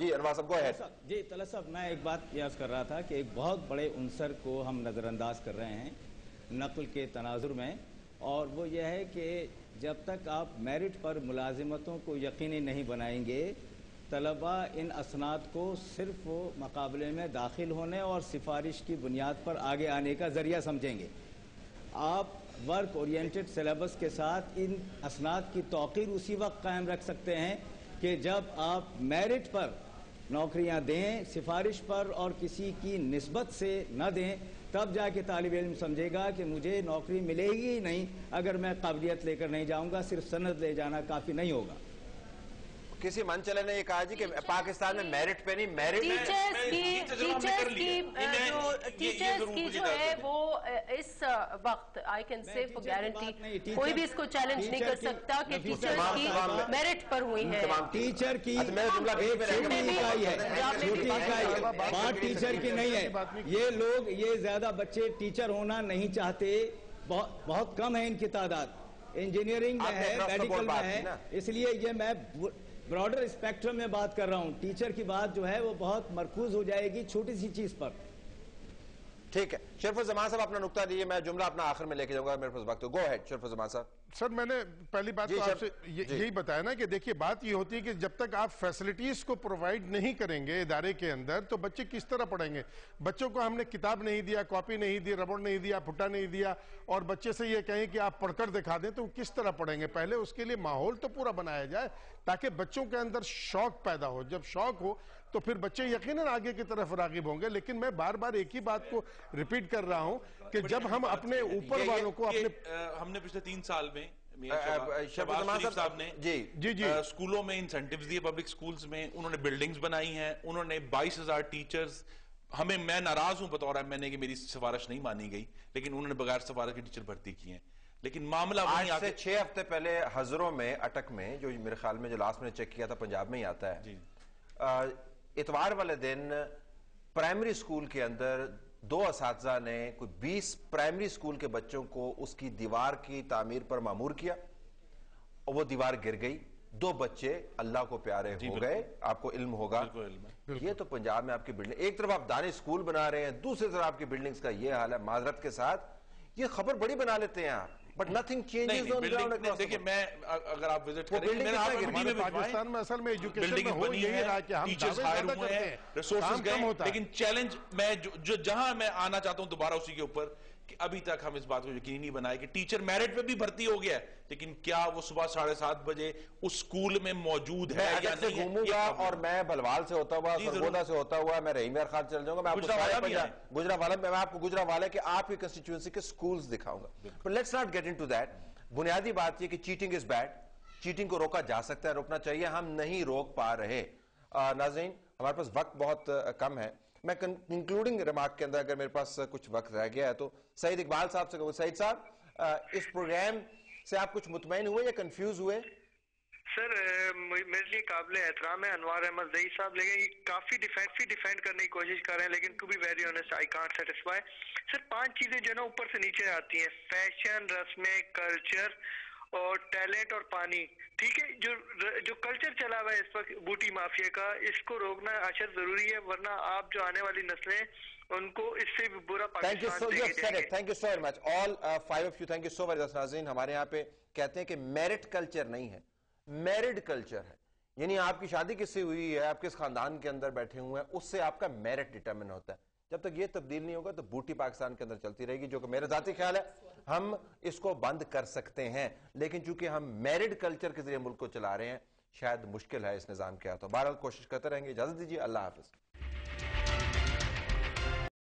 جی انوار صاحب go ahead. جی طلعت صاحب، میں ایک بات یاد کر رہا تھا کہ ایک بہت بڑے عنصر کو ہم نظر انداز کر رہے ہیں نقل کے تناظر میں، اور وہ یہ ہے کہ جب تک آپ میرٹ پر ملازمتوں کو یقینی نہیں بنائیں گے، طلباء ان اسناد کو صرف وہ مقابلے میں داخل ہونے اور سفارش کی بنیاد پر آگے آنے کا ذریعہ سمجھیں گے. آپ ورک اورینٹڈ سلیبس کے ساتھ ان اسناد کی توقیر اسی وقت قائم رکھ سکتے ہیں کہ جب آپ میرٹ پر نوکریاں دیں، سفارش پر اور کسی کی نسبت سے نہ دیں، تب جا کے طالب علم سمجھے گا کہ مجھے نوکری ملے گی ہی نہیں اگر میں قابلیت لے کر نہیں جاؤں گا، صرف سند لے جانا کافی نہیں ہوگا. کسی منچلے نے یہ کہا جی کہ پاکستان میں میرٹ پہ نہیں، میرٹ ٹیچرز کی جو ہے وہ اس وقت I can say for guarantee کوئی بھی اس کو چیلنج نہیں کر سکتا کہ ٹیچرز کی میرٹ پر ہوئی ہے. ٹیچر کی بات ٹیچر کی نہیں ہے. یہ لوگ، یہ زیادہ بچے ٹیچر ہونا نہیں چاہتے، بہت کم ہے ان کی تعداد. انجینئرنگ میں ہے، میڈیکل میں ہے، اس لیے یہ میں براڈر اسپیکٹرم میں بات کر رہا ہوں. ٹیچر کی بات جو ہے وہ بہت مرکوز ہو جائے گی چھوٹی سی چیز پر. ٹھیک ہے شریف الزمان صاحب اپنا نقطہ دیئے، میں جملہ اپنا آخر میں لے کے جاؤں گا، میرے پاس وقت ہے. گو ہیڈ شریف الزمان صاحب. سر میں نے پہلی بات تو آپ سے یہی بتایا نا کہ دیکھیے بات یہ ہوتی ہے کہ جب تک آپ فیسلٹیز کو پرووائیڈ نہیں کریں گے ادارے کے اندر تو بچے کس طرح پڑھیں گے. بچوں کو ہم نے کتاب نہیں دیا، کاپی نہیں دی، ربڑ نہیں دیا، پھٹا نہیں دیا، اور بچے سے یہ کہیں کہ آپ پڑھ کر دکھا دیں تو کس طرح پڑھیں گے. پہلے اس کے لیے ماحول تو پورا بنایا جائے تاکہ بچوں کے اندر شوق پیدا ہو. جب شوق ہو تو پھر بچے یقیناً آگے کی طرف راغب ہوں گے. لیکن میں بار بار ایک ہی بات کو ریپیٹ کر رہا ہوں کہ جب ہم اپنے اوپر والوں کو ہم نے پچھلے 3 سال میں شہباز شریف صاحب نے جی اسکولوں میں انسینٹیوز دیے، پبلک اسکولز میں انہوں نے بلڈنگز بنائی ہیں، انہوں نے 22,000 ٹیچرز. میں ناراض ہوں بطور ایم این اے کہ میری سفارش نہیں مانی گئی، لیکن انہوں نے بغیر سفارش کے ٹیچر بھرتی کی ہیں. لیکن معاملہ آج سے 6 ہفتے پہلے ہزروں میں اٹک میں، جو میرے خیال میں جو لاسٹ میں چیک کیا تھا پنجاب میں ہی آتا ہے، اتوار والے دن پرائمری اسکول کے اندر 2 اساتذہ نے کوئی 20 پرائمری اسکول کے بچوں کو اس کی دیوار کی تعمیر پر مامور کیا اور وہ دیوار گر گئی. 2 بچے اللہ کو پیارے ہو گئے. آپ کو علم ہوگا یہ تو پنجاب میں آپ کی بلڈنگ، ایک طرف آپ دانے اسکول بنا رہے ہیں، دوسری طرف آپ کی بلڈنگز کا یہ حال ہے. معذرت کے ساتھ یہ خبر بڑی بنا لیتے ہیں آپ، but nothing changes on ground. دیکھیں میں اگر آپ وزٹ کریں پاکستان میں اصل میں ایجوکیشن میں ہو یہی رہا کہ ہم ٹیچرز ہائر ہوئے ہیں، ریسورسز گئے، لیکن چیلنج میں جہاں میں آنا چاہتا ہوں دوبارہ اسی کے اوپر کہ ابھی تک ہم اس بات کو یقینی نہیں بنائے کہ ٹیچر میرٹ پہ بھی بھرتی ہو گیا ہے، لیکن کیا وہ صبح 7:30 بجے اس اسکول میں موجود ہے یا نہیں ہے. گھوموں گا اور میں بلوال سے ہوتا ہوا، سرگودا سے ہوتا ہوا، میں رحیم یار خان چل جاؤں گا، میں آپ کو گجرانوالہ کے آپ کی کنسٹیچوئنسی کے سکولز دکھاؤں گا. But let's not get into that. بنیادی بات یہ کہ چیٹنگ از بیڈ. چیٹنگ کو روکا جا سکتا ہے، روکنا چاہیے، ہم نہیں روک پا رہے. ناظرین ہمارے پاس وقت بہت کم ہے. میں کنکلوڈنگ ریمارک کے اندر اگر میرے پاس کچھ وقت رہ گیا ہے تو سعید اقبال صاحب سے کہوں. سعید صاحب اس پروگرام سے آپ کچھ مطمئن ہوئے یا کنفیوز ہوئے؟ سر میرے لیے قابل احترام ہے انوار احمد زئی صاحب، لیکن یہ کافی ڈیفینڈ کرنے کی کوشش کر رہے ہیں، لیکن to be very honest I can't satisfy. Sir 5 چیزیں جو نا اوپر سے نیچے آتی ہیں، فیشن، رسمیں، کلچر اور ٹیلنٹ اور پانی. ٹھیک ہے، جو کلچر چلا ہوا ہے اس وقت بوٹی مافیا کا، اس کو روکنا اشد ضروری ہے، ورنہ آپ جو آنے والی نسلیں ان کو اس سے بھی برا پاکستان دے کے جائیں گے. Thank you so very much all 5 of you. Thank you so very much. ناظرین ہمارے یہاں پہ کہتے ہیں کہ میرٹ کلچر نہیں ہے، میرڈ کلچر ہے. یعنی آپ کی شادی کس سے ہوئی ہے، آپ کس خاندان کے اندر بیٹھے ہوئے ہیں، اس سے آپ کا میرٹ ڈیٹرمن ہوتا ہے. جب تک یہ تبدیل نہیں ہوگا تو بوٹی پاکستان کے اندر چلتی رہے گی، جو کہ میرا ذاتی خیال ہے ہم اس کو بند کر سکتے ہیں. لیکن چونکہ ہم میرڈ کلچر کے ذریعے ملک کو چلا رہے ہیں، شاید مشکل ہے اس نظام کے ہاتھوں. بہرحال کوشش کرتے رہیں گے. اجازت دیجیے، اللہ حافظ.